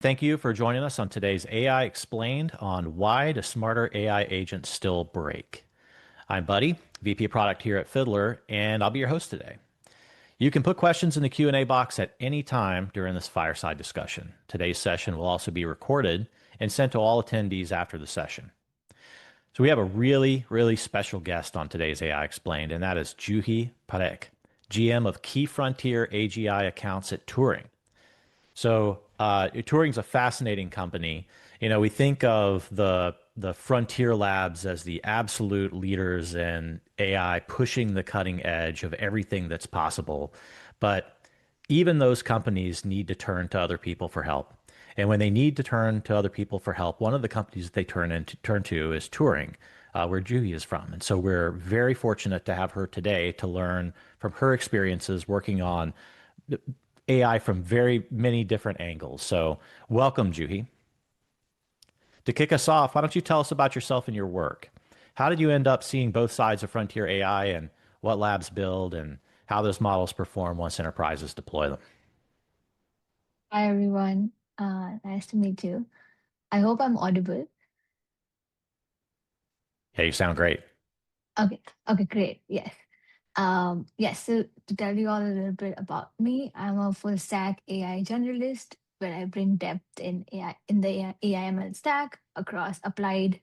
Thank you for joining us on today's AI Explained on why do smarter AI agents still break. I'm Buddy, VP Product here at Fiddler, and I'll be your host today. You can put questions in the Q&A box at any time during this fireside discussion. Today's session will also be recorded and sent to all attendees after the session. So we have a really special guest on today's AI Explained, and that is Juhi Parekh, GM of Key Frontier AGI accounts at Turing. So Turing's a fascinating company. We think of the frontier labs as the absolute leaders in AI, pushing the cutting edge of everything that's possible. But even those companies need to turn to other people for help. And when they need to turn to other people for help, one of the companies that they turn to is Turing, where Juhi is from. And so we're very fortunate to have her today to learn from her experiences working on AI from very many different angles. So welcome, Juhi. To kick us off, why don't you tell us about yourself and your work? How did you end up seeing both sides of frontier AI and what labs build and how those models perform once enterprises deploy them? Hi everyone. Nice to meet you. I hope I'm audible. Yeah, you sound great. Okay, great. Yes. Yes, so to tell you all a little bit about me, I'm a full stack AI generalist where I bring depth in AI in the AI/ML stack across applied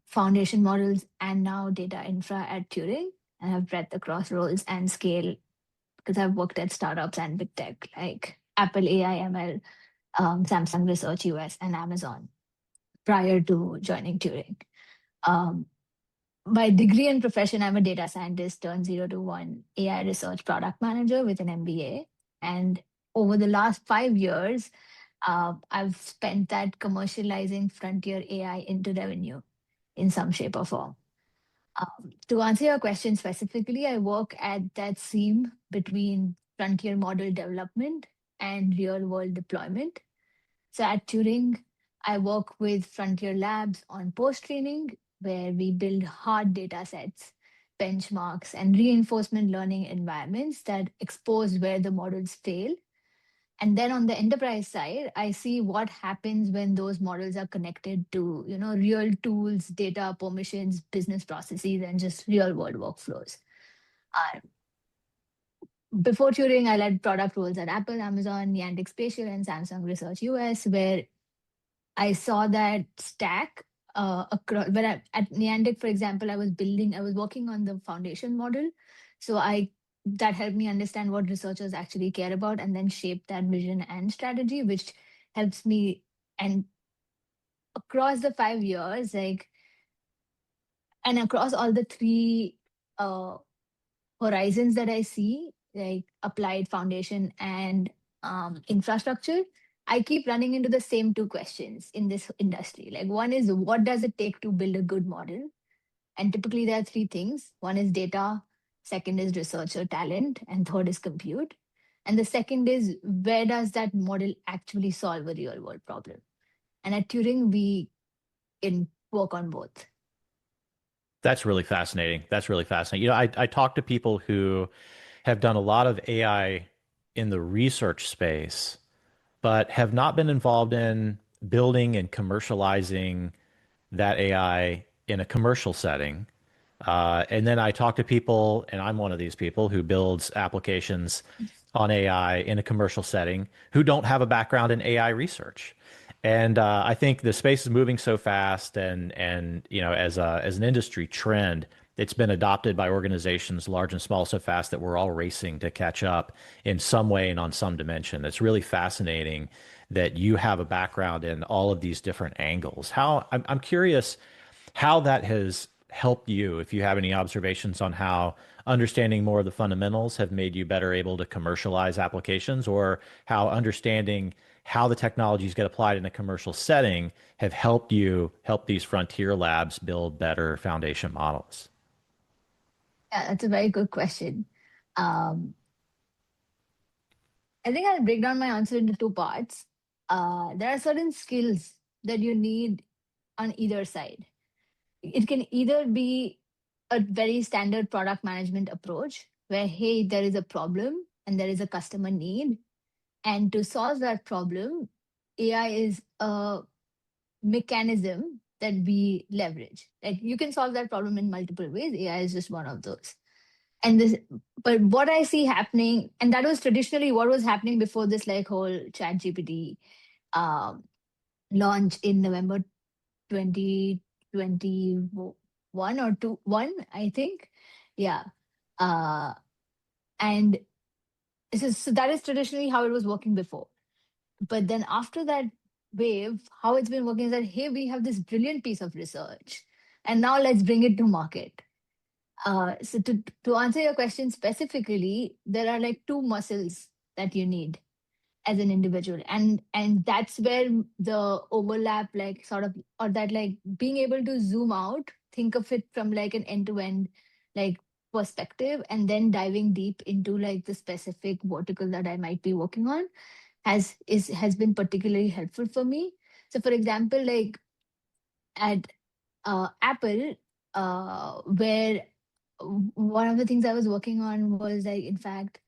foundation models and now data infra at Turing. I have breadth across roles and scale because I've worked at startups and big tech like Apple AI/ML, Samsung Research US, and Amazon prior to joining Turing. Um, by degree and profession, I'm a data scientist turned 0 to 1 AI research product manager with an MBA. And over the last 5 years, I've spent that commercializing frontier AI into revenue in some shape or form. To answer your question specifically, I work at that seam between frontier model development and real world deployment. So at Turing, I work with Frontier Labs on post training, where we build hard data sets, benchmarks, and reinforcement learning environments that expose where the models fail. And then on the enterprise side, I see what happens when those models are connected to, real tools, data, permissions, business processes, and just real world workflows. Uh, Before Turing, I led product roles at Apple, Amazon, Niantic Spatial, and Samsung Research US, where I saw that stack across. At Niantic, for example, I was working on the foundation model. So that helped me understand what researchers actually care about and then shape that vision and strategy, which helps me. And across the 5 years, and across all the three uh, horizons that I see, like applied foundation and infrastructure, I keep running into the same two questions in this industry. Like, one is, what does it take to build a good model? And typically, there are three things: one is data, second is researcher talent, and third is compute. And the second is, where does that model actually solve a real world problem? And at Turing, we can work on both. That's really fascinating. That's really fascinating. I talk to people who have done a lot of AI in the research space, but have not been involved in building and commercializing that AI in a commercial setting. And then I talk to people, and I'm one of these people who builds applications on AI in a commercial setting who don't have a background in AI research. And I think the space is moving so fast, and as an industry trend, it's been adopted by organizations large and small so fast that we're all racing to catch up in some way and on some dimension. It's really fascinating that you have a background in all of these different angles. I'm curious how that has helped you, if you have any observations on how understanding more of the fundamentals have made you better able to commercialize applications, or how understanding how the technologies get applied in a commercial setting have helped you help these frontier labs build better foundation models. Yeah, that's a very good question. Um, I think I'll break down my answer into two parts. There are certain skills that you need on either side. It can either be a very standard product management approach where, hey, there is a problem and there is a customer need. And to solve that problem, AI is a mechanism that we leverage. Like you can solve that problem in multiple ways. AI is just one of those. And this, but what I see happening, and that was traditionally what was happening before this like whole chat GPT um, launch in November 2021 or 1, I think. Yeah. Uh, and so that is traditionally how it was working before. But then after that wave, how it's been working is that, hey, we have this brilliant piece of research and now let's bring it to market. So to answer your question specifically, there are like two muscles that you need as an individual, and that's where the overlap, like sort of, or that like being able to zoom out, think of it from like an end to end like perspective, and then diving deep into like the specific vertical that I might be working on has been particularly helpful for me. So for example, like at Apple, where one of the things I was working on was like, in fact,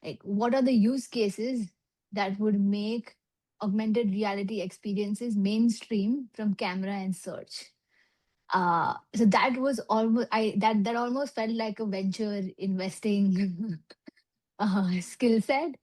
like what are the use cases that would make augmented reality experiences mainstream from camera and search. So that was almost that almost felt like a venture investing skill set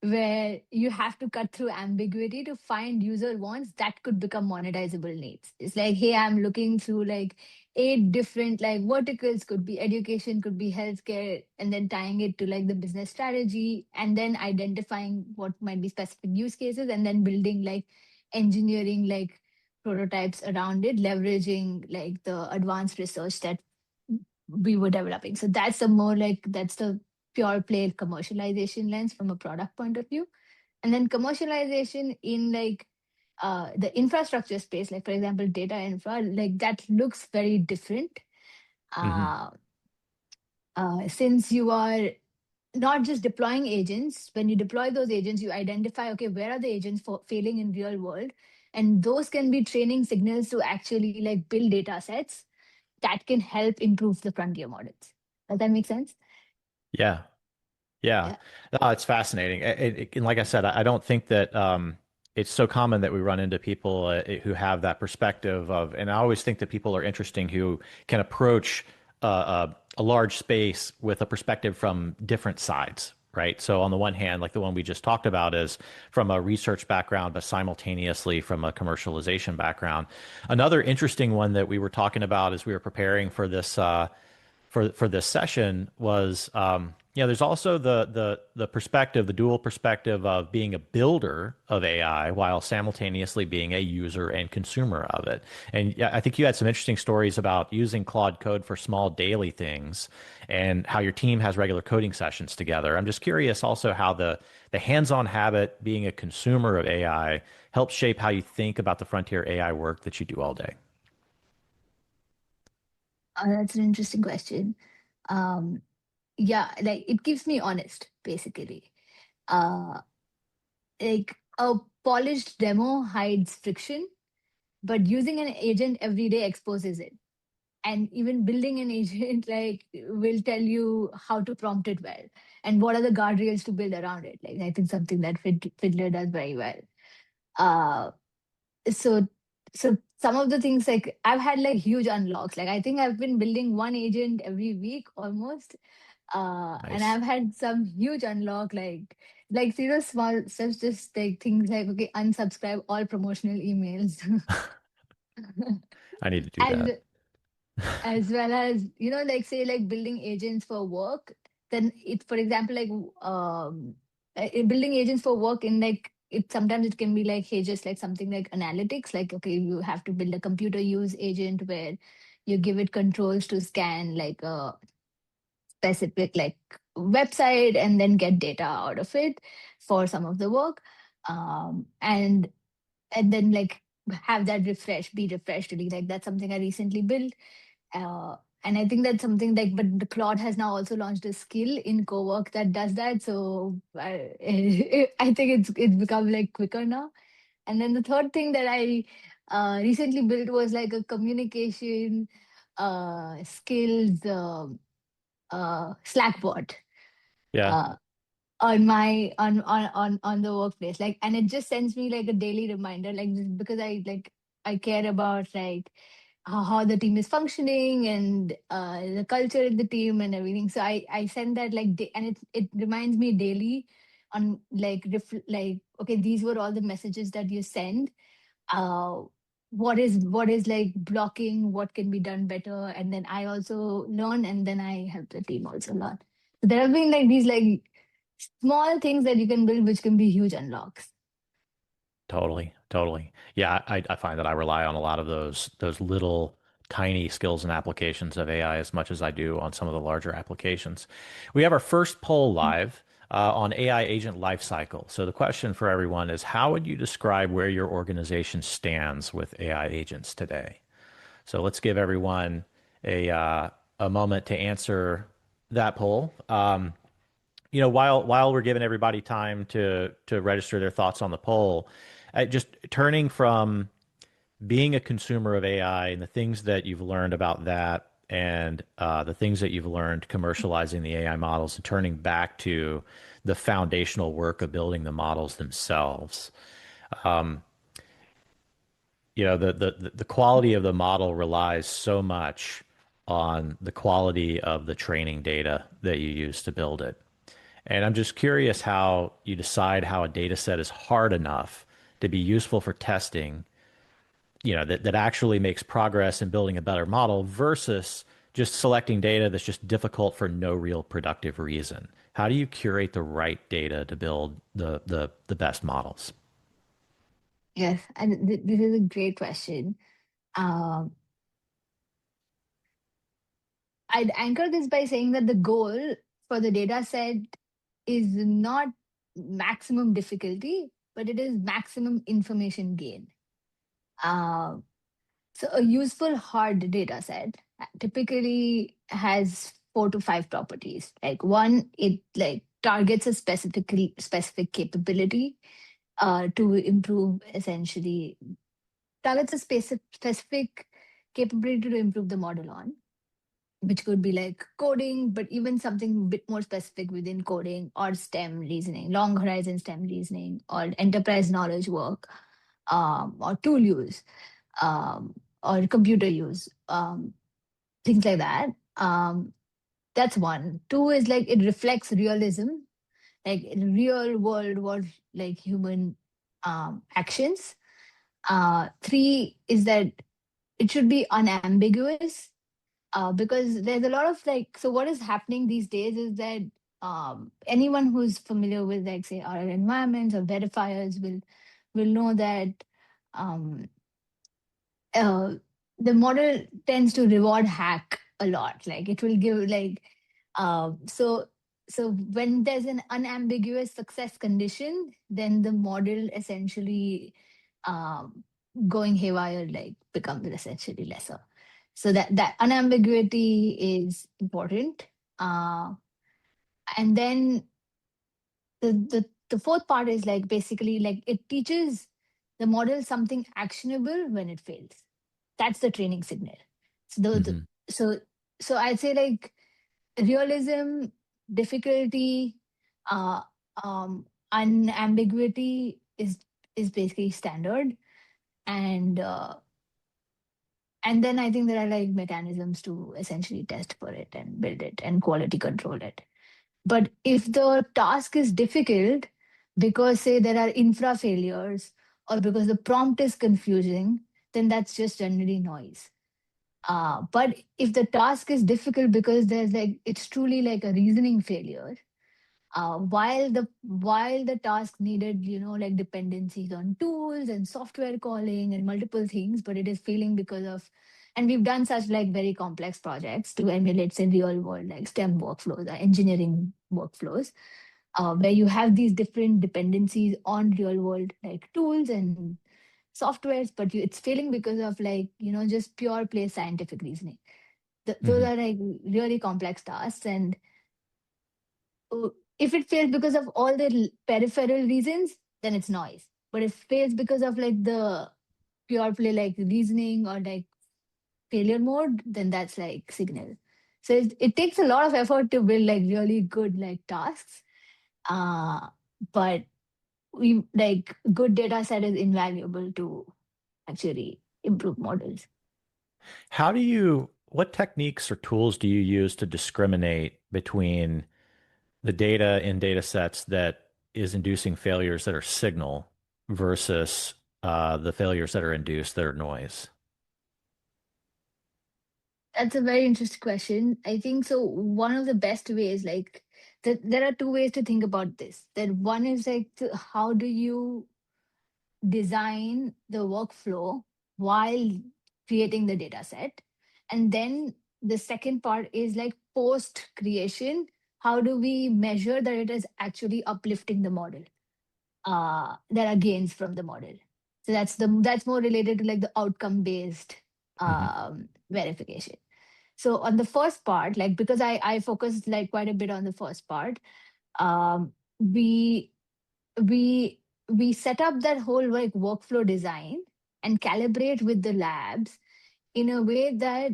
where you have to cut through ambiguity to find user wants that could become monetizable needs. It's like, hey, I'm looking through like 8 different like verticals, could be education, could be healthcare, and then tying it to like the business strategy, and then identifying what might be specific use cases, and then building like engineering like prototypes around it, leveraging like the advanced research that we were developing. So that's the more like that's the pure play commercialization lens from a product point of view. And then commercialization in like the infrastructure space, like for example data infra, like that looks very different. Hmm. uh, since you are not just deploying agents, when you deploy those agents you identify, okay, where are the agents for failing in real world, and those can be training signals to actually like build data sets that can help improve the frontier models. Does that make sense? Yeah. Yeah, Yeah. no, it's fascinating. And like I said, I don't think that it's so common that we run into people who have that perspective of, and I always think that people are interesting who can approach a large space with a perspective from different sides, right? So on the one hand, like the one we just talked about is from a research background, but simultaneously from a commercialization background. Another interesting one that we were talking about as we were preparing for this for this session was there's also the perspective, the dual perspective of being a builder of AI while simultaneously being a user and consumer of it. And yeah, I think you had some interesting stories about using Claude Code for small daily things and how your team has regular coding sessions together. I'm just curious also how the hands-on habit being a consumer of AI helps shape how you think about the frontier AI work that you do all day. That's an interesting question. um yeah, like it keeps me honest basically. uh like a polished demo hides friction, but using an agent every day exposes it. And even building an agent like will tell you how to prompt it well and what are the guardrails to build around it. Like I think something that Fiddler does very well. uh so so some of the things, like I've had like huge unlocks. Like I think I've been building one agent every week almost. And Nice. I've had some huge unlock, like small steps, just like things like, okay, unsubscribe all promotional emails. I need to do that. and as well as, like say like building agents for work. Then it, for example, like building agents for work in like it, sometimes it can be like, hey, just like something like analytics, like okay, you have to build a computer use agent where you give it controls to scan like a specific like website and then get data out of it for some of the work. Um, and and then like have that be refreshed really. Like that's something I recently built. uh, and I think that's something like, but the Claude has now also launched a skill in co-work that does that. So I think it's become like quicker now. And then the third thing that I recently built was like a communication skills Slack bot. Yeah. Uh, on my on the workplace, like, and it just sends me like a daily reminder, like, just because I care about like how the team is functioning and the culture in the team and everything. So I send that like and it reminds me daily on like like, okay, these were all the messages that you send. uh what is like blocking, what can be done better, and then I also learn, and then I help the team also learn. So there have been like these like small things that you can build which can be huge unlocks. Totally, totally. Yeah, I find that I rely on a lot of those little tiny skills and applications of AI as much as I do on some of the larger applications. We have our first poll live on AI agent lifecycle. So the question for everyone is, how would you describe where your organization stands with AI agents today? So let's give everyone a moment to answer that poll. While we're giving everybody time to register their thoughts on the poll, just turning from being a consumer of AI and the things that you've learned about that and the things that you've learned commercializing the AI models and turning back to the foundational work of building the models themselves. Um, the quality of the model relies so much on the quality of the training data that you use to build it. And I'm just curious how you decide how a data set is hard enough to be useful for testing, that actually makes progress in building a better model versus just selecting data that's just difficult for no real productive reason. How do you curate the right data to build the best models? Yes, and this is a great question. um I'd anchor this by saying that the goal for the data set is not maximum difficulty, but it is maximum information gain. Uh, so a useful hard data set typically has 4 to 5 properties. Like one, it like targets a specific capability to improve essentially targets a specific capability to improve the model on, which could be like coding, but even something a bit more specific within coding or STEM reasoning, long horizon STEM reasoning, or enterprise knowledge work, or tool use, or computer use, things like that. That's one. Two is like it reflects realism, like in real world like human actions. Three is that it should be unambiguous, because there's a lot of like, so what is happening these days is that anyone who's familiar with like say our environments or verifiers will know that um, uh, the model tends to reward hack a lot. Like it will give like so so when there's an unambiguous success condition, then the model essentially um, going haywire like becomes essentially lesser. So that unambiguity is important. Uh, and then the fourth part is like basically like it teaches the model something actionable when it fails. That's the training signal. So Hmm. so so I'd say like realism, difficulty, uh, unambiguity is basically standard, and and then I think there are like mechanisms to essentially test for it and build it and quality control it. But if the task is difficult because, say, there are infra failures or because the prompt is confusing, then that's just generally noise. But if the task is difficult because there's like it's truly like a reasoning failure, while the task needed like dependencies on tools and software calling and multiple things, but it is failing because of, and we've done such like very complex projects to emulate say real world like STEM workflows or engineering workflows, where you have these different dependencies on real world like tools and softwares, but it's failing because of like just pure play scientific reasoning. Those Hmm. are like really complex tasks, and if it fails because of all the peripheral reasons, then it's noise. But if it fails because of like the pure play like reasoning or like failure mode, then that's like signal. So it takes a lot of effort to build like really good like tasks. Uh, but we like good data set is invaluable to actually improve models. What techniques or tools do you use to discriminate between the data in data sets that is inducing failures that are signal versus the failures that are induced that are noise? That's a very interesting question. I think so. One of the best ways, like, there are two ways to think about this. That one is like, how do you design the workflow while creating the data set? And then the second part is like post creation. How do we measure that it is actually uplifting the model? There are gains from the model. So that's more related to like the outcome based Hmm. verification. So on the first part, like because I focused like quite a bit on the first part, um, we we we set up that whole like workflow design and calibrate with the labs in a way that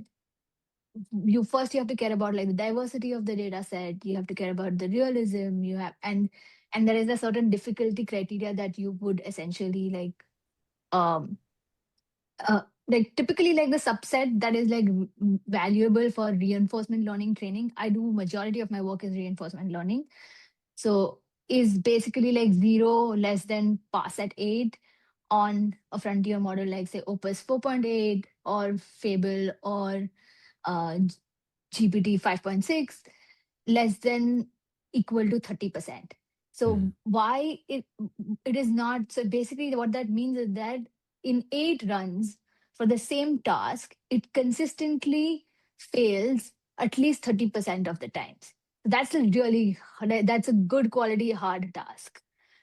you have to care about like the diversity of the data set, you have to care about the realism, you have and there is a certain difficulty criteria that you would essentially um like typically like the subset that is like valuable for reinforcement learning training. I do majority of my work is reinforcement learning, so is basically like 0 less than pass at 8 on a frontier model like say Opus 4.8 or Fable or uh, GPT 5.6, less than equal to 30%. Hmm. So why it is not, so basically what that means is that in 8 runs for the same task, it consistently fails at least 30% of the times. That's a really that's a good quality hard task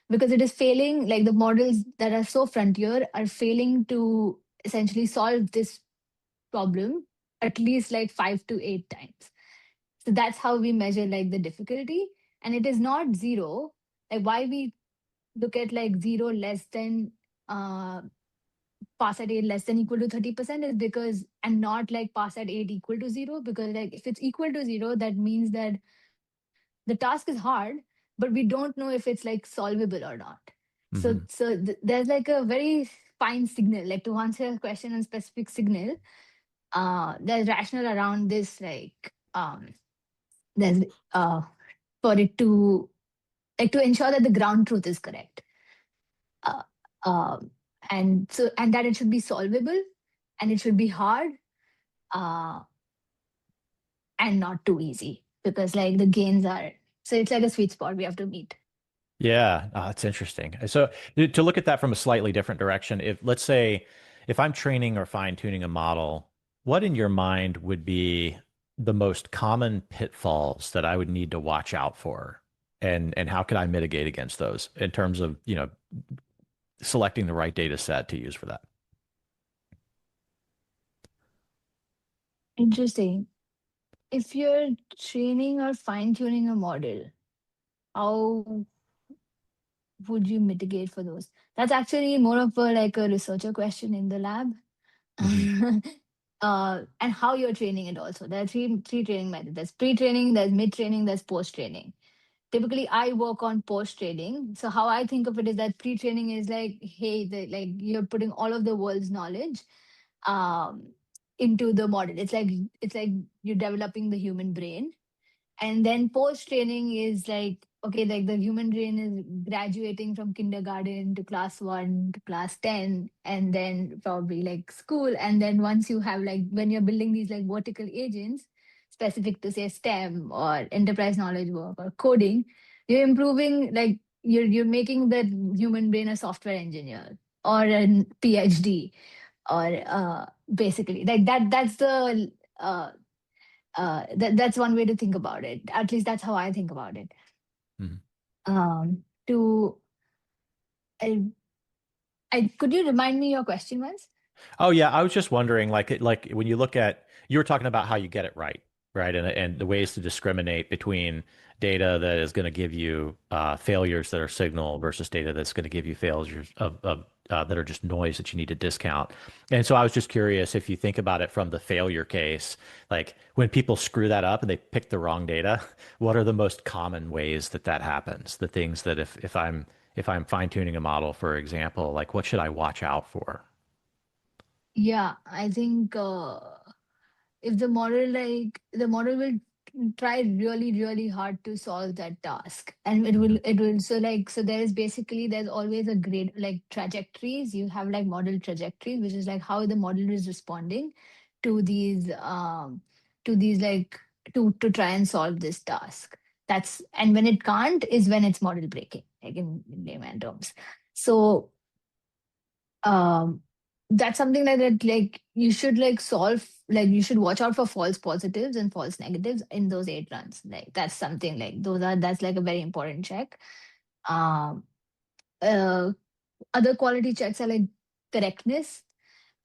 because it is failing, like the models that are so frontier are failing to essentially solve this problem at least like 5 to 8 times. So that's how we measure like the difficulty. And it is not 0. Like why we look at like 0 less than uh pass at 8 less than equal to 30% is because, and not like pass at 8 equal to 0, because like if it's equal to 0, that means that the task is hard, but we don't know if it's like solvable or not. So Hmm. there's like a very fine signal, like to answer a question on specific signal, there's rationale around this, like there's for it to like to ensure that the ground truth is correct, uh, um, and that it should be solvable and it should be hard, uh, and not too easy, because like the gains are, so it's like a sweet spot we have to meet. Yeah, that's interesting. So to look at that from a slightly different direction, if let's say if I'm training or fine tuning a model, what in your mind would be the most common pitfalls that I would need to watch out for? And how could I mitigate against those in terms of, selecting the right data set to use for that? Interesting. If you're training or fine tuning a model, how would you mitigate for those? That's actually more of a like a researcher question in the lab. Hmm. And how you're training it also. There are three training methods. There's pre-training, there's mid-training, there's post-training. Typically I work on post-training. So how I think of it is that pre-training is like, hey, like you're putting all of the world's knowledge um into the model. It's like you're developing the human brain. And then post training is like, okay, like the human brain is graduating from kindergarten to class 1 to class 10, and then probably like school. And then once you have like, when you're building these like vertical agents specific to say STEM or enterprise knowledge work or coding, you're improving, like you're making the human brain a software engineer or a PhD, or basically like that's the that's one way to think about it. At least that's how I think about it. Hmm. To I could you remind me your question once? Oh yeah, I was just wondering, like when you look at, you were talking about how you get it right, right, and the ways to discriminate between data that is going to give you failures that are signal versus data that's going to give you failures of that are just noise that you need to discount. And so I was just curious if you think about it from the failure case, like when people screw that up and they pick the wrong data, what are the most common ways that that happens? The things that if I'm fine tuning a model, for example, like what should I watch out for? Yeah, I think if the model will try really really hard to solve that task, and Mhm. it will so like so there is basically there's always a grade like trajectories. You have like model trajectories, which is like how the model is responding to these like to try and solve this task. That's and when it can't is when it's model breaking, like in layman terms. So um that's something like that like you should like solve, like you should watch out for false positives and false negatives in those 8 runs. Like that's something like that's like a very important check. um uh, Other quality checks are like correctness.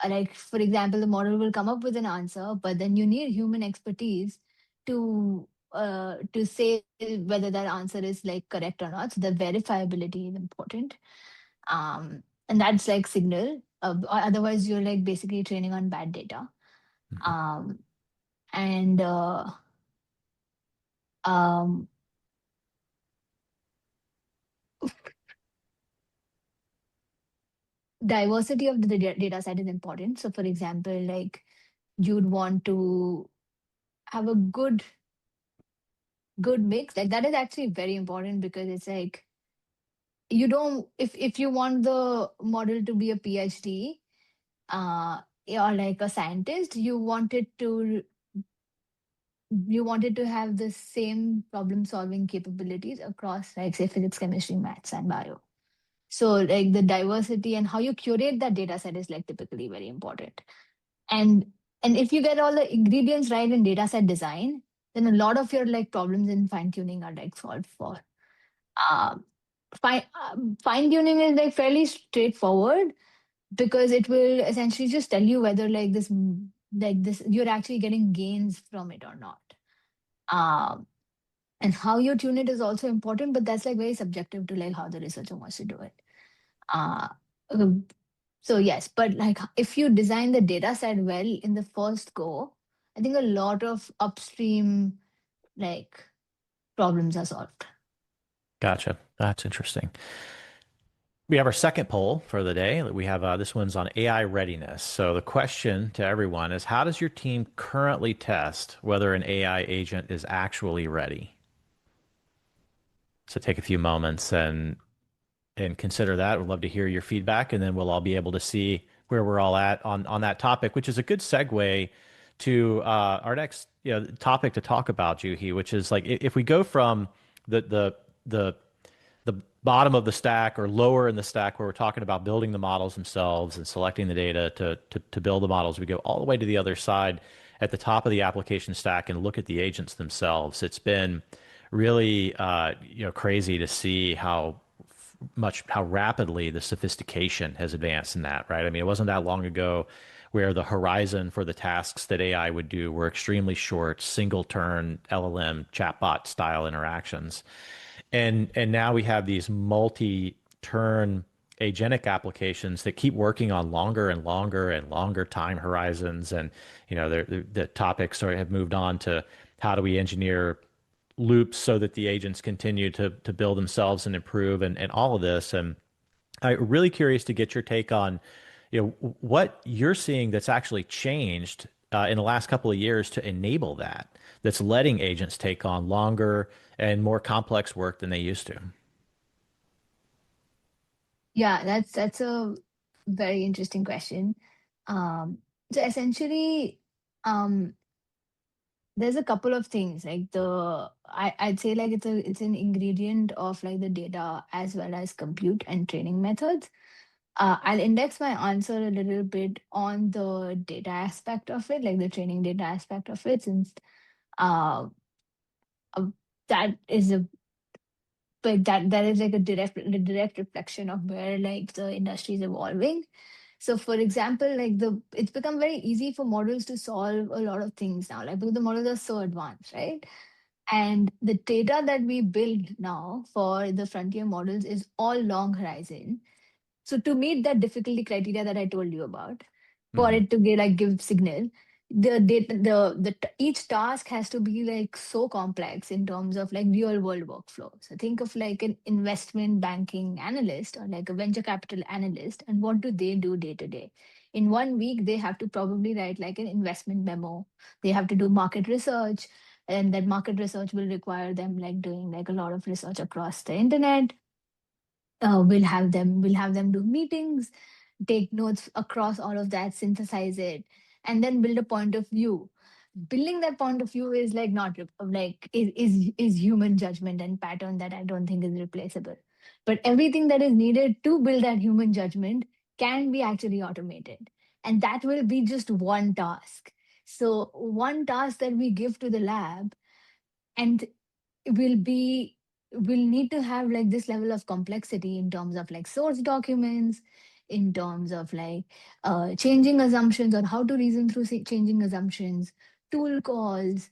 Like for example, the model will come up with an answer, but then you need human expertise to say whether that answer is like correct or not. So the verifiability is important. And that's like signal. Otherwise, you're like basically training on bad data. Mhm. Um, and um, Diversity of the data set is important. So, for example, like you'd want to have a good mix. Like that is actually very important because it's like you don't if you want the model to be a PhD uh, or like a scientist, you wanted to have the same problem solving capabilities across like say physics, chemistry, maths, and bio. So like the diversity and how you curate that data set is like typically very important. and and if you get all the ingredients right in data set design, then a lot of your like problems in fine tuning are like solved for. um, Fine tuning is like fairly straightforward because it will essentially just tell you whether like this you're actually getting gains from it or not. um, and how you tune it is also important, but that's like very subjective to like how the researcher wants to do it. uh, um, so yes, but like if you design the data set well in the first go, I think a lot of upstream like problems are solved. Gotcha. That's interesting. We have our second poll for the day. We have this one's on AI readiness. So the question to everyone is, how does your team currently test whether an AI agent is actually ready? So take a few moments and consider that. We'd love to hear your feedback, and then we'll all be able to see where we're all at on that topic, which is a good segue to our next topic to talk about, Juhi, which is like if we go from the the the the bottom of the stack or lower in the stack where we're talking about building the models themselves and selecting the data to build the models, we go all the way to the other side at the top of the application stack and look at the agents themselves. It's been really crazy to see how rapidly the sophistication has advanced in that, right? I mean, it wasn't that long ago where the horizon for the tasks that AI would do were extremely short, single turn LLM chatbot style interactions. And now we have these multi-turn agentic applications that keep working on longer and longer and longer time horizons. And the topics sort of have moved on to how do we engineer loops so that the agents continue to build themselves and improve and all of this. And I'm really curious to get your take on, what you're seeing that's actually changed in the last couple of years to enable that, that's letting agents take on longer and more complex work than they used to. Yeah, that's a very interesting question. um so essentially, um there's a couple of things like I'd say like it's an ingredient of like the data as well as compute and training methods. I'll index my answer a little bit on the data aspect of it, like the training data aspect of it, since uh, uh, that is a like that is like a direct reflection of where like the industry is evolving. So for example, like it's become very easy for models to solve a lot of things now, like because the models are so advanced, right? And the data that we build now for the frontier models is all long horizon. So to meet that difficulty criteria that I told you about, for Hmm. it to give signal, each task has to be like so complex in terms of like real world workflow. So think of like an investment banking analyst or like a venture capital analyst, and what do they do day to day? In 1 week, they have to probably write like an investment memo. They have to do market research, and that market research will require them like doing like a lot of research across the internet. We'll have them do meetings, take notes across all of that, synthesize it, and then build a point of view. Building that point of view is like not like is human judgment and pattern that I don't think is replaceable. But everything that is needed to build that human judgment can be actually automated, and that will be just one task. So one task that we give to the lab, and will be will need to have like this level of complexity in terms of like source documents, in terms of like changing assumptions or how to reason through changing assumptions, tool calls,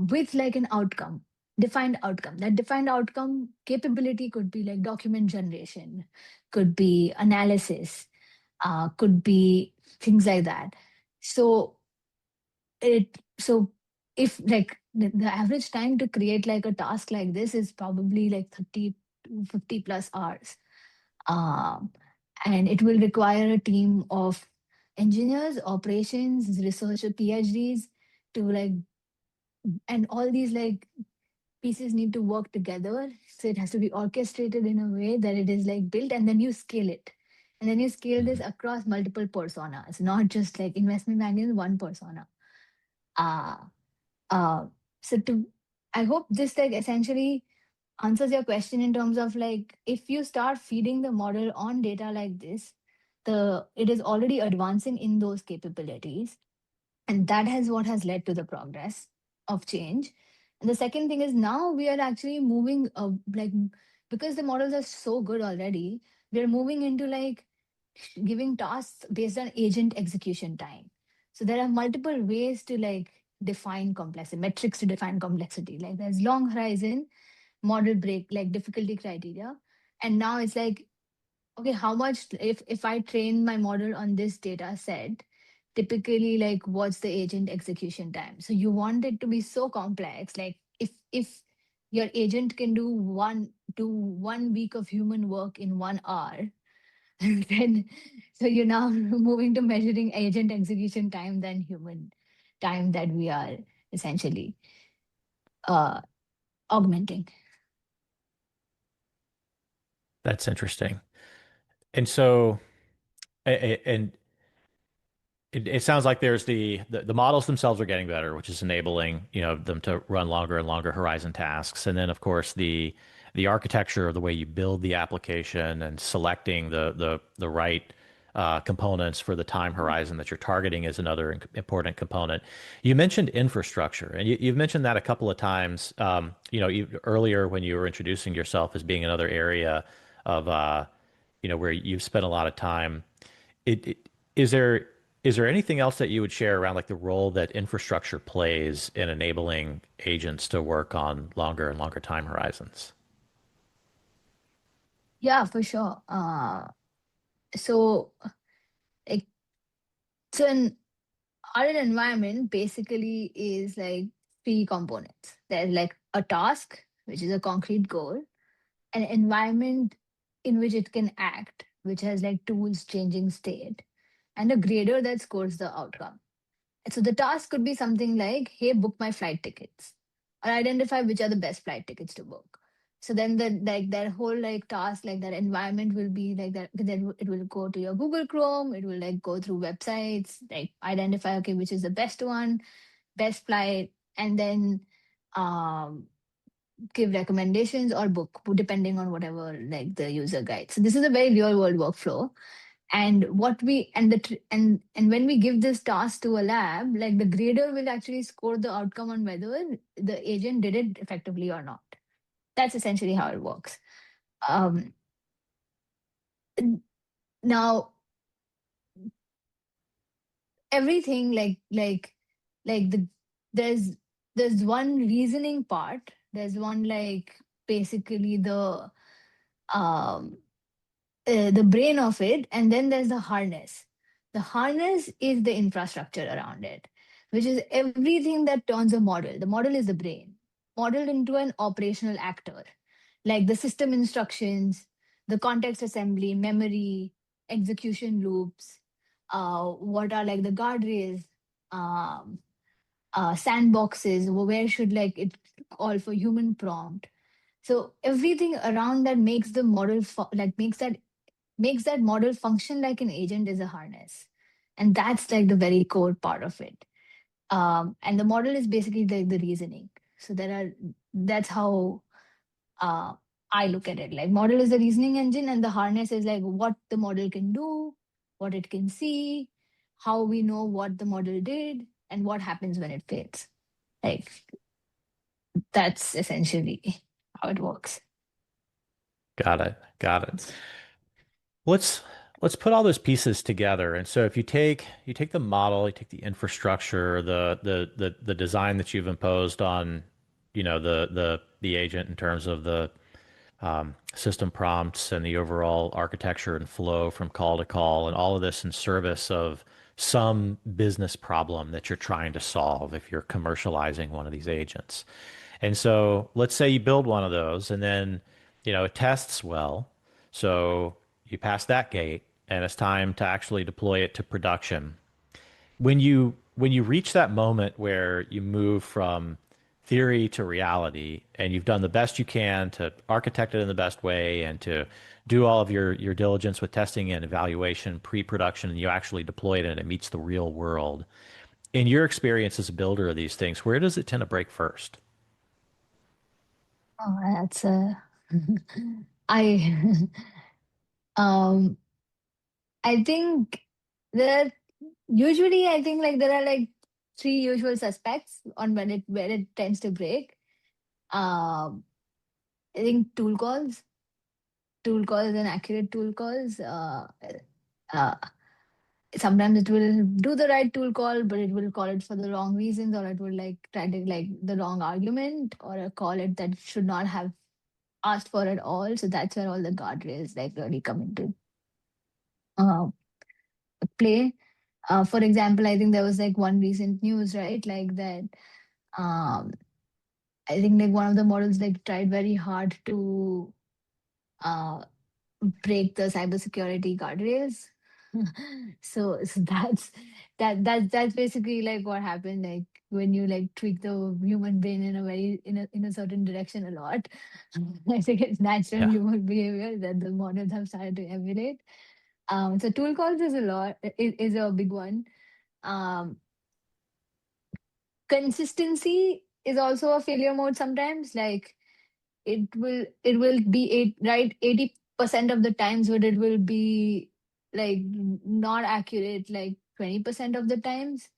with like an outcome, defined outcome. That defined outcome capability could be like document generation, could be analysis, could be things like that. So it so if like the average time to create like a task like this is probably like 30 to 50 plus hours, um, and it will require a team of engineers, operations, researcher, phds to like, and all these like pieces need to work together. So it has to be orchestrated in a way that it is like built, and then you scale it, and then you scale this Hmm. across multiple personas, not just like investment banking, one persona. uh, uh, so to I hope this like essentially answers your question in terms of like, if you start feeding the model on data like this, the it is already advancing in those capabilities, and that has what has led to the progress of change. And the second thing is, now we are actually moving like, because the models are so good already, we are moving into like giving tasks based on agent execution time. So there are multiple ways to like define complexity, metrics to define complexity. Like there's long horizon, model break, like difficulty criteria. And now it's like, okay, how much, if I train my model on this data set, typically like what's the agent execution time? So you want it to be so complex. Like if your agent can do 1 week of human work in 1 hour, and then so you're now moving to measuring agent execution time than human time that we are essentially uh, augmenting. That's interesting. And so, and it sounds like there's the models themselves are getting better, which is enabling, them to run longer and longer horizon tasks. And then, of course, the architecture of the way you build the application and selecting the right components for the time horizon that you're targeting is another important component. You mentioned infrastructure, and you've mentioned that a couple of times. Earlier when you were introducing yourself as being another area of where you've spent a lot of time. Is there anything else that you would share around like the role that infrastructure plays in enabling agents to work on longer and longer time horizons? Yeah, for sure. So like, so an our environment basically is like three components. There's like a task, which is a concrete goal, an environment in which it can act, which has like tools changing state, and a grader that scores the outcome. So the task could be something like, hey, book my flight tickets, or identify which are the best flight tickets to book. So then the like that whole like task, like that environment will be like that. Then it will go to your Google Chrome. It will like go through websites, like identify, okay, which is the best one, best flight, and then um give recommendations or book depending on whatever like the user guide. So this is a very real world workflow. And what we and the and when we give this task to a lab, like the grader will actually score the outcome on whether the agent did it effectively or not. That's essentially how it works. um Now everything like there's there's one reasoning part, there's one like basically um the brain of it, and then there's the harness. The harness is the infrastructure around it, which is everything that turns a model. The model is the brain, modeled into an operational actor, like the system instructions, the context assembly, memory, execution loops, what are like the guardrails, um, sandboxes, where should like it call for human prompt. So everything around that makes the model like makes that model function like an agent is a harness, and that's like the very core part of it. And the model is basically like the reasoning. So that's how uh, I look at it. Like model is the reasoning engine, and the harness is like what the model can do, what it can see, how we know what the model did, and what happens when it fails. Like that's essentially how it works. Got it. Got it. Let's let's put all those pieces together. And so if you take the model, you take the infrastructure, the design that you've imposed on, the agent in terms of the system prompts and the overall architecture and flow from call to call, and all of this in service of some business problem that you're trying to solve if you're commercializing one of these agents. And so let's say you build one of those and then, it tests well. So you pass that gate and it's time to actually deploy it to production. When you reach that moment where you move from theory to reality and you've done the best you can to architect it in the best way and to do all of your diligence with testing and evaluation pre-production, and you actually deploy it and it meets the real world. In your experience as a builder of these things, where does it tend to break first? Oh, that's a I um I think there are usually I think like there are like three usual suspects on when it where it tends to break. Um, I think tool calls and accurate tool calls. Uh, Sometimes it will do the right tool call, but it will call it for the wrong reasons, or it will like try to like the wrong argument, or call it that should not have asked for at all. So that's where all the guardrails like really come into uh, play. For example, I think there was like one recent news, right? Like that, um, I think like one of the models like tried very hard to uh, break the cybersecurity guardrails. So that's basically like what happened. Like when you like tweak the human brain in a very in a certain direction a lot, I think it's natural Yeah. human behavior that the models have started to emulate. So tool calls is a lot is a big one. Um, Consistency is also a failure mode sometimes. Like it will be right 80% of the times, but it will be like not accurate like 20% of the times.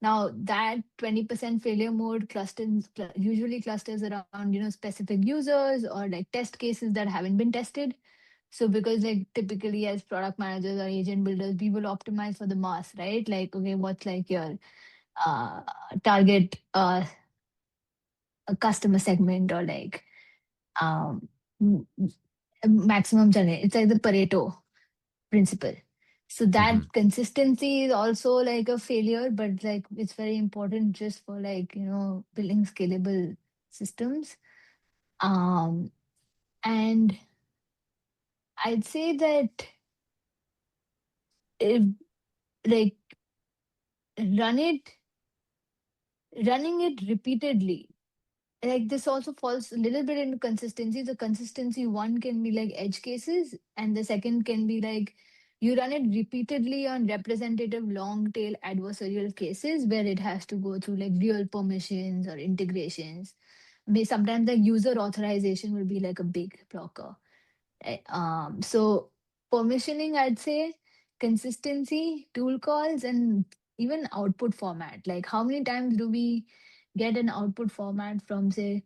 Now that 20% failure mode usually clusters around specific users or like test cases that haven't been tested. So because like typically as product managers or agent builders, we will optimize for the mass, right? Like okay, what's like your uh target customer segment, or like um m- maximum generate. It's like the Pareto principle. So that Hmm. consistency is also like a failure, but like it's very important just for like building scalable systems. Um, and I'd say that if like run it, running it repeatedly, like this also falls a little bit into consistency. The consistency one can be like edge cases, and the second can be like you run it repeatedly on representative long tail adversarial cases where it has to go through like real permissions or integrations. May sometimes the user authorization will be like a big blocker. So permissioning, I'd say, consistency, tool calls, and even output format. Like how many times do we get an output format from say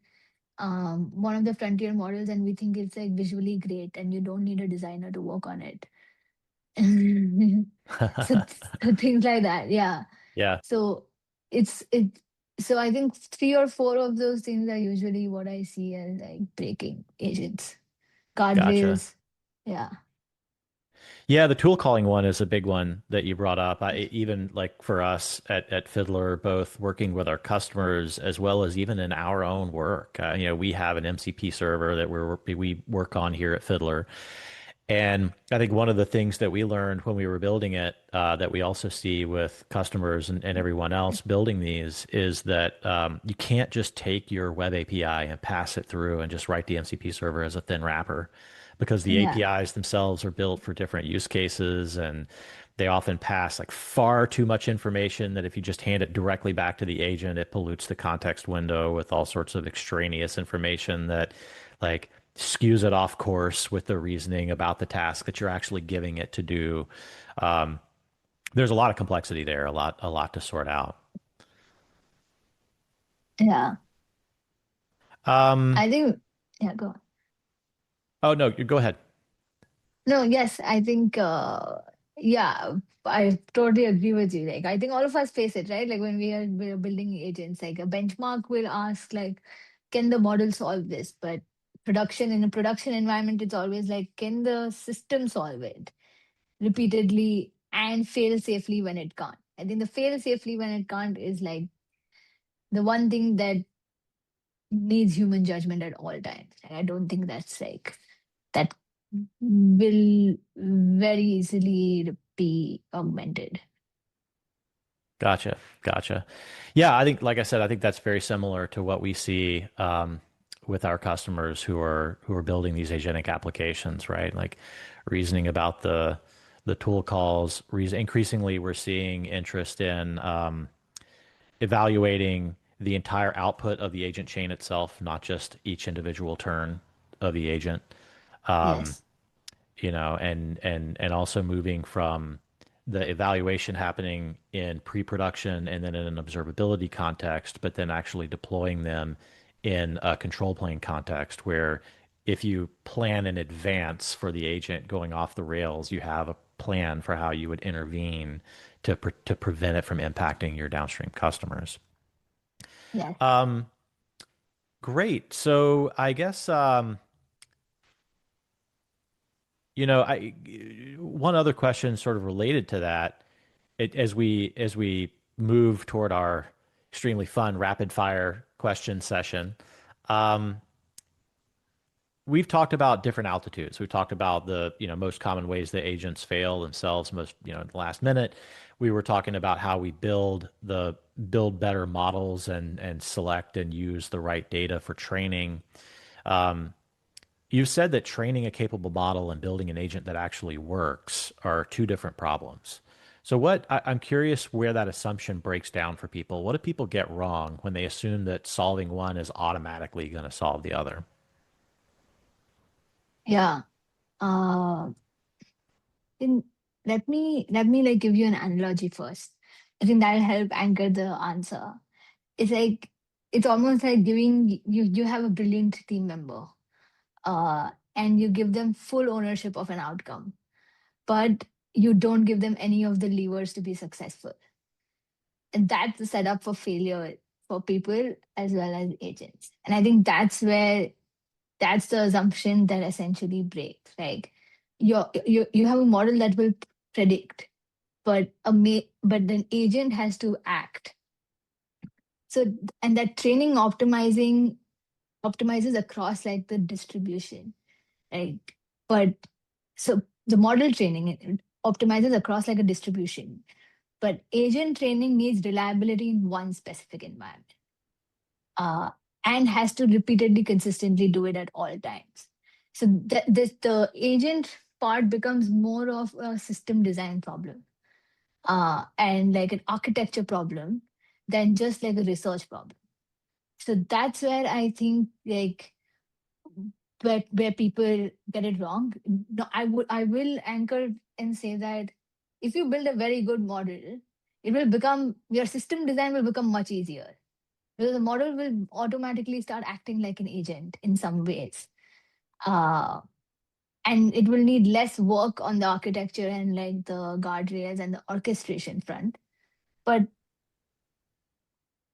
one of the frontier models, and we think it's like visually great and you don't need a designer to work on it. so, so things like that, yeah. Yeah. So it so I think three or four of those things are usually what I see as like breaking agents, Gotcha. guardrails. Yeah. Yeah, the tool calling one is a big one that you brought up. Even like for us at Fiddler, both working with our customers as well as even in our own work. We have an MCP server that we work on here at Fiddler. And I think one of the things that we learned when we were building it, that we also see with customers and everyone else building these, is that you can't just take your web API and pass it through and just write the MCP server as a thin wrapper, because the Yeah. APIs themselves are built for different use cases, and they often pass like far too much information that if you just hand it directly back to the agent, it pollutes the context window with all sorts of extraneous information that like skews it off course with the reasoning about the task that you're actually giving it to do. Um, there's a lot of complexity there, a lot to sort out. Yeah. Um, I think, yeah, go on. oh no, you go ahead. No, yes, I think, yeah, I totally agree with you. Like, I think all of us face it, right? Like, when we're building agents, like a benchmark will ask, like, can the model solve this? But in a production environment, it's always like, can the system solve it repeatedly and fail safely when it can't? I think the fail safely when it can't is like the one thing that needs human judgment at all times. And I don't think that's like that will very easily be augmented. Gotcha. Yeah, I think, like I said, I think that's very similar to what we see with our customers who are building these agentic applications, right? Like reasoning about the tool calls. Increasingly, we're seeing interest in evaluating the entire output of the agent chain itself, not just each individual turn of the agent. Um, Yes. and also moving from the evaluation happening in pre-production and then in an observability context, but then actually deploying them in a control plane context where if you plan in advance for the agent going off the rails, you have a plan for how you would intervene to prevent it from impacting your downstream customers. Yes. Um, great. So I guess I one other question sort of related to that, as we move toward our extremely fun rapid fire question session, um, we've talked about different altitudes. We've talked about the most common ways that agents fail themselves most at the last minute. We were talking about how we build better models and select and use the right data for training. Um, You said that training a capable model and building an agent that actually works are two different problems. So I'm curious where that assumption breaks down for people. What do people get wrong when they assume that solving one is automatically going to solve the other? Yeah. Uh, in, let me like give you an analogy first. I think that'll help anchor the answer. It's like it's almost like giving you have a brilliant team member, and you give them full ownership of an outcome, but you don't give them any of the levers to be successful. And that's the setup for failure for people as well as agents. And I think that's the assumption that essentially breaks. Like you have a model that will predict, but an agent has to act. So and that training optimizes across like the distribution, right? But so the model training it optimizes across like a distribution, but agent training needs reliability in one specific environment, uh, and has to repeatedly, consistently do it at all times. So the agent part becomes more of a system design problem, and like an architecture problem than just like a research problem. So that's where I think like where people get it wrong. No, I will anchor and say that if you build a very good model, it will become your system design will become much easier because the model will automatically start acting like an agent in some ways. Uh, and it will need less work on the architecture and like the guardrails and the orchestration front. But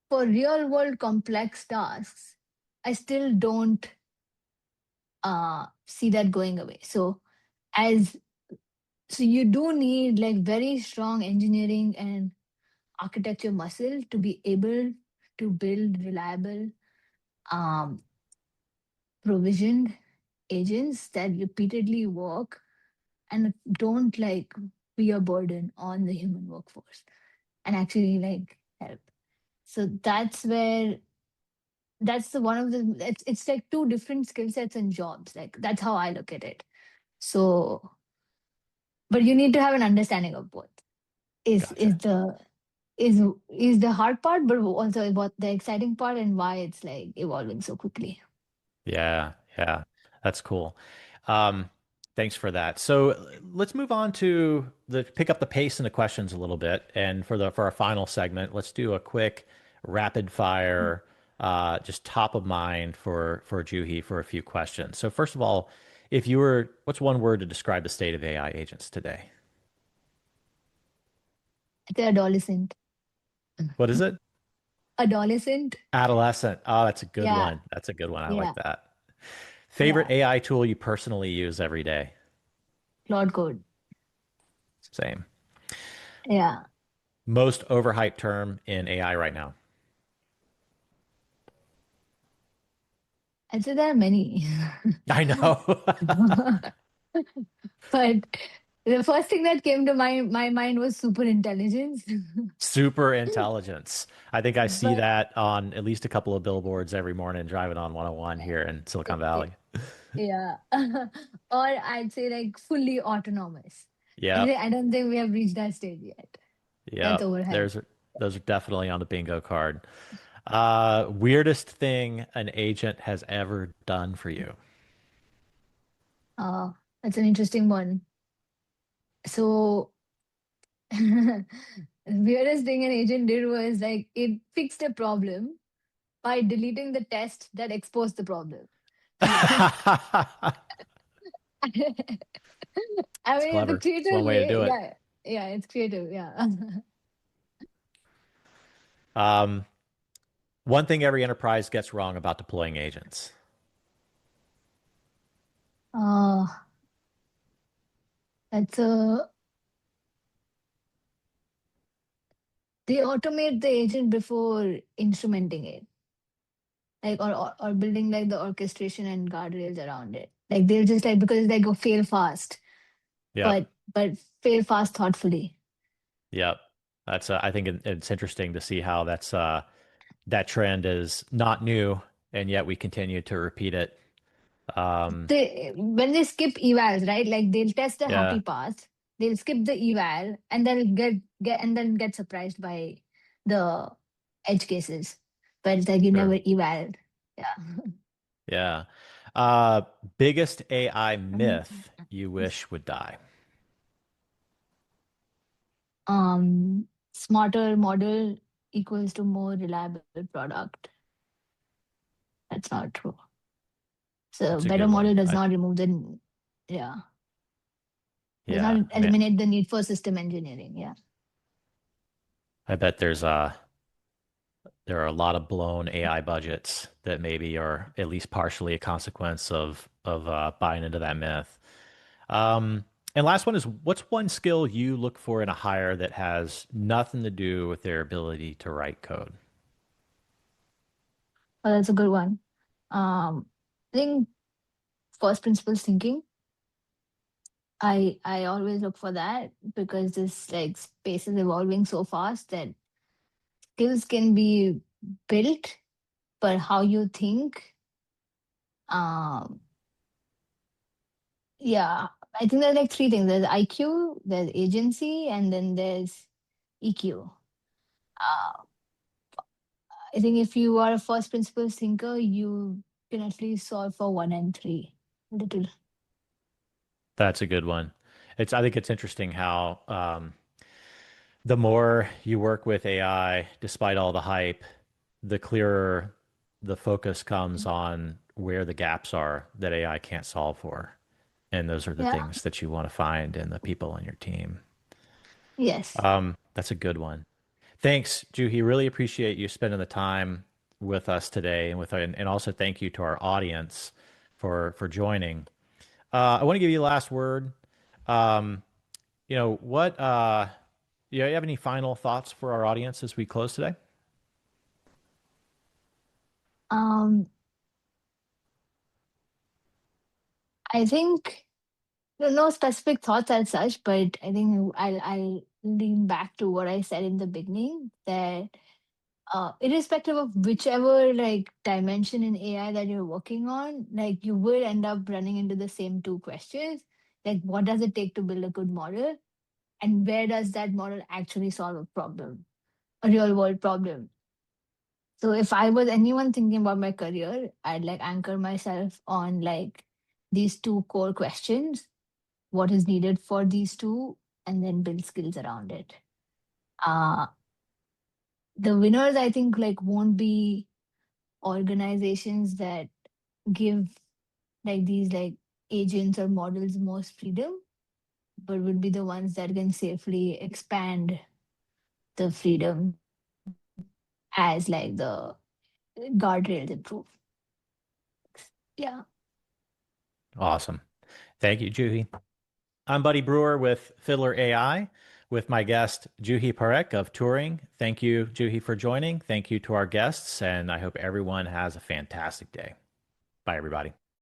for real world complex tasks, I still don't see that going away. So as So you do need like very strong engineering and architecture muscle to be able to build reliable, um, provisioned agents that repeatedly work and don't like be a burden on the human workforce and actually like help. So that's the one of the it's like two different skill sets and jobs. Like that's how I look at it. So, but you need to have an understanding of both. Is Gotcha. is the is is the hard part, but also what the exciting part and why it's like evolving so quickly. Yeah, yeah, that's cool. Um, Thanks for that. So let's move on to the pick up the pace in the questions a little bit. And for our final segment, let's do a quick rapid fire, just top of mind for Juhi for a few questions. So first of all, if you were, what's one word to describe the state of AI agents today? The adolescent. What is it? Adolescent. Adolescent. Oh, that's a good Yeah, one. That's a good one. I like yeah, that. Favorite yeah. AI tool you personally use every day? Cloud code. Same. Yeah. Most overhyped term in AI right now. I'd say there are many. I know. But the first thing that came to my mind was super intelligence. Super intelligence. I think I see But that on at least a couple of billboards every morning driving on 101 here in Silicon it, it, Valley. yeah. Or I'd say like fully autonomous. Yep. I don't think we have reached that stage yet. That's Yep. overhyped. Those are definitely on the bingo card. Weirdest thing an agent has ever done for you. Uh, that's an interesting one. So the weirdest thing an agent did was like it fixed a problem by deleting the test that exposed the problem. I It's mean, it's a clever. It's creative one way to way. do it. Yeah, yeah, it's creative. Yeah. Um, One thing every enterprise gets wrong about deploying agents. uh, that's a they automate the agent before instrumenting it, like or building like the orchestration and guardrails around it. Like they'll just like because they go fail fast, Yep. but fail fast thoughtfully. Yep. I think it's interesting to see how that trend is not new, and yet we continue to repeat it. Um, They when they skip evals, right? Like they'll test a yeah, happy path, they'll skip the eval, and then get surprised by the edge cases. But it's like you never sure. eval. Yeah. Yeah. Biggest AI myth you wish would die. Smarter model equals to more reliable product. That's not true. So That's a better good one. model does not remove the yeah, does not Yeah, I mean, eliminate the need for system engineering. Yeah. I bet there are a lot of blown AI budgets that maybe are at least partially a consequence of buying into that myth. And last one is, what's one skill you look for in a hire that has nothing to do with their ability to write code? Well, that's a good one. I think first principles thinking. I always look for that because this like space is evolving so fast that skills can be built, but how you think, um, yeah, I think there's like three things. There's IQ, there's agency, and then there's EQ. Uh, I think if you are a first principles thinker, you can at least solve for one and three. Little, That's a good one. I think it's interesting how the more you work with AI, despite all the hype, the clearer the focus comes on where the gaps are that AI can't solve for. And those are the yeah, things that you want to find in the people on your team. yes. That's a good one. Thanks, Juhi. Really appreciate you spending the time with us today, and also thank you to our audience for joining. I want to give you the last word. Um, what you have any final thoughts for our audience as we close today? Um, I think no specific thoughts as such, but I think I'll lean back to what I said in the beginning that irrespective of whichever like dimension in AI that you're working on, like you will end up running into the same two questions. Like, what does it take to build a good model? And where does that model actually solve a problem, a real world problem? So if I was anyone thinking about my career, I'd like anchor myself on like these two core questions, what is needed for these two, and then build skills around it. Uh, the winners, I think, like won't be organizations that give like these like agents or models most freedom, but would be the ones that can safely expand the freedom as like the guardrails improve. Yeah. Awesome. Thank you, Juhi. I'm Buddy Brewer with Fiddler AI with my guest, Juhi Parekh of Turing. Thank you, Juhi, for joining. Thank you to our guests, and I hope everyone has a fantastic day. Bye, everybody.